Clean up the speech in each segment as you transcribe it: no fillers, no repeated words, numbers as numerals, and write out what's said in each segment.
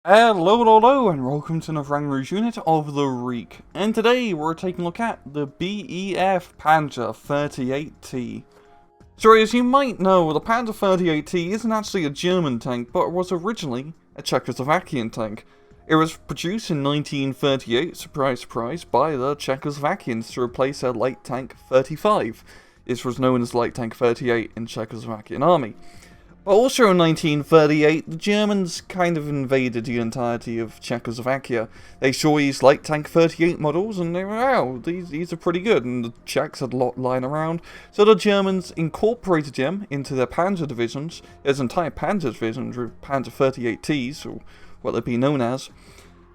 Hello, and welcome to another Rouge unit of the week. And today we're taking a look at the BEF Panzer 38T. So as you might know, the Panzer 38T isn't actually a German tank, but was originally a Czechoslovakian tank. It was produced in 1938, surprise surprise, by the Czechoslovakians to replace their light tank 35. This was known as light tank 38 in Czechoslovakian army. But also in 1938, the Germans kind of invaded the entirety of Czechoslovakia. They saw these light tank 38 models and they were, wow, these are pretty good, and the Czechs had a lot lying around. So the Germans incorporated them into their panzer divisions. There's entire panzer divisions with Panzer 38Ts, or what they'd be known as.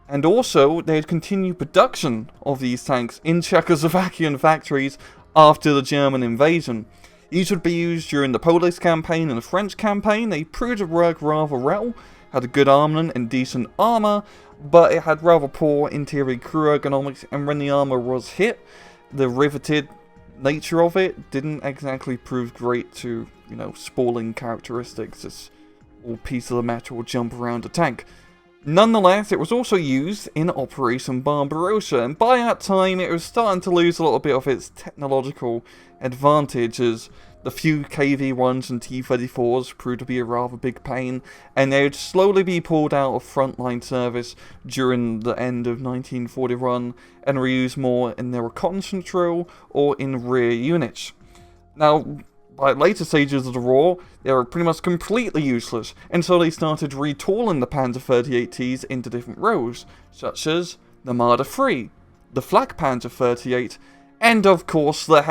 And also, they'd continue production of these tanks in Czechoslovakian factories after the German invasion. These would be used during the Polish campaign and the French campaign. They proved to work rather well, had a good armament and decent armour, but it had rather poor interior crew ergonomics, and when the armour was hit, the riveted nature of it didn't exactly prove great to, spalling characteristics. This all piece of the metal would jump around a tank. Nonetheless, it was also used in Operation Barbarossa, and by that time it was starting to lose a little bit of its technological advantage, as the few KV-1s and T-34s proved to be a rather big pain, and they would slowly be pulled out of frontline service during the end of 1941 and were used more in their reconnaissance drill or in rear units. Now, by later stages of the war, they were pretty much completely useless, and so they started retooling the Panzer 38Ts into different roles, such as the Marder 3, the Flak Panzer 38, and of course the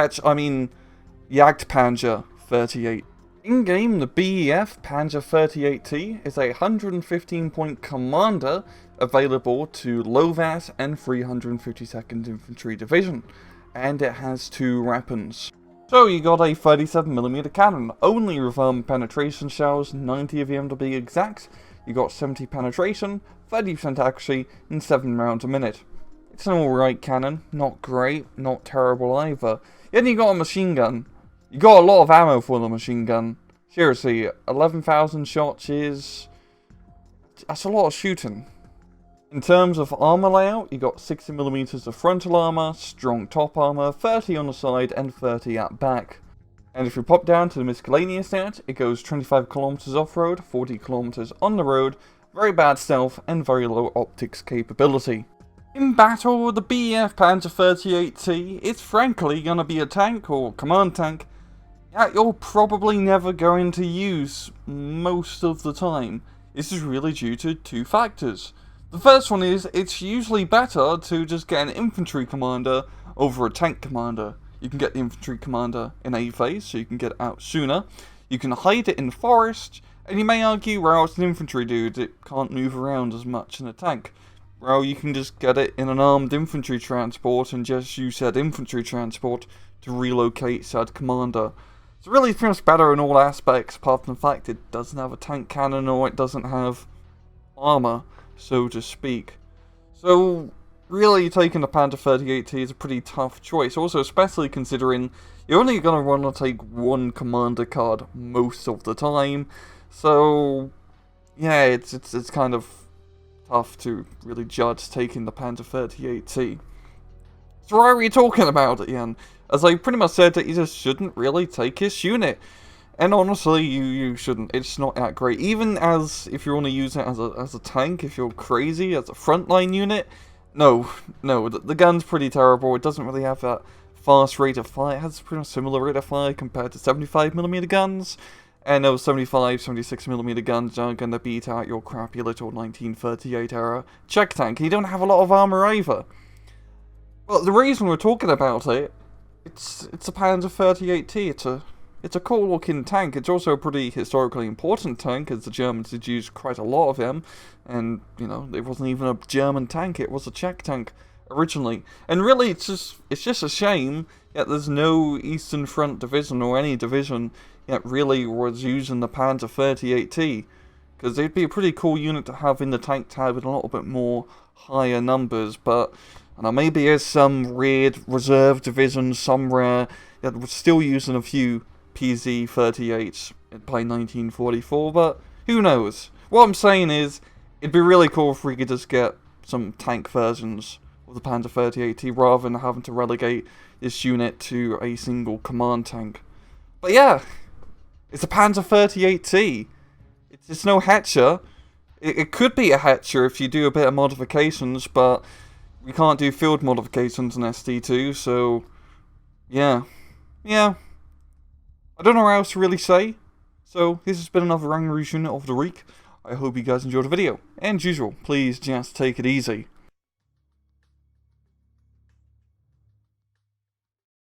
Jagdpanzer 38. In-game, the BEF Panzer 38T is a 115-point commander available to Lovass and 352nd Infantry Division, and it has two weapons. So you got a 37mm cannon, only with penetration shells, 90 of them to be exact. You got 70 penetration, 30% accuracy, and 7 rounds a minute. It's an alright cannon, not great, not terrible either. Then you got a machine gun. You got a lot of ammo for the machine gun. Seriously, 11,000 shots that's a lot of shooting. In terms of armor layout, you got 60mm of frontal armor, strong top armor, 30 on the side, and 30 at back. And if we pop down to the miscellaneous stat, it goes 25km off-road, 40km on the road, very bad stealth, and very low optics capability. In battle, the BEF Panzer 38T is frankly gonna be a tank, or command tank, that you're probably never going to use most of the time. This is really due to two factors. The first one is, it's usually better to just get an infantry commander over a tank commander. You can get the infantry commander in A phase, so you can get it out sooner. You can hide it in the forest, and you may argue, well, it's an infantry dude, it can't move around as much in a tank. Well, you can just get it in an armed infantry transport and just use that infantry transport to relocate said commander. So really it's pretty much better in all aspects, apart from the fact it doesn't have a tank cannon or it doesn't have armor, so to speak. So really taking the Panzer 38T is a pretty tough choice, also especially considering you're only going to want to take one commander card most of the time. So yeah, it's kind of tough to really judge taking the Panzer 38T. So why are we talking about it, Ian? As I pretty much said, that you just shouldn't really take this unit. And honestly, you shouldn't. It's not that great. Even as, if you want to use it as a tank, if you're crazy, as a frontline unit, no, the gun's pretty terrible. It doesn't really have that fast rate of fire. It has a pretty much similar rate of fire compared to 75mm guns. And those 75, 76mm guns are going to beat out your crappy little 1938 era Czech tank. You don't have a lot of armor either. Well, the reason we're talking about it, it's a Panzer 38T. It's a cool looking tank. It's also a pretty historically important tank, as the Germans had used quite a lot of them. And, it wasn't even a German tank, it was a Czech tank originally. And really, it's just a shame that there's no Eastern Front division or any division that really was using the Panzer 38T. Because it'd be a pretty cool unit to have in the tank tab in a little bit more higher numbers, but maybe there's some weird reserve division somewhere that was still using a few PZ-38s by 1944, but who knows? What I'm saying is, It'd be really cool if we could just get some tank versions of the Panzer 38T rather than having to relegate this unit to a single command tank. But yeah, it's a Panzer 38T. It's no hetzer. It could be a hetzer if you do a bit of modifications, but we can't do field modifications in SD2, so yeah. Yeah. I don't know what else to really say. So, this has been another Rangaroo's Unit of the Week. I hope you guys enjoyed the video. And as usual, please just take it easy.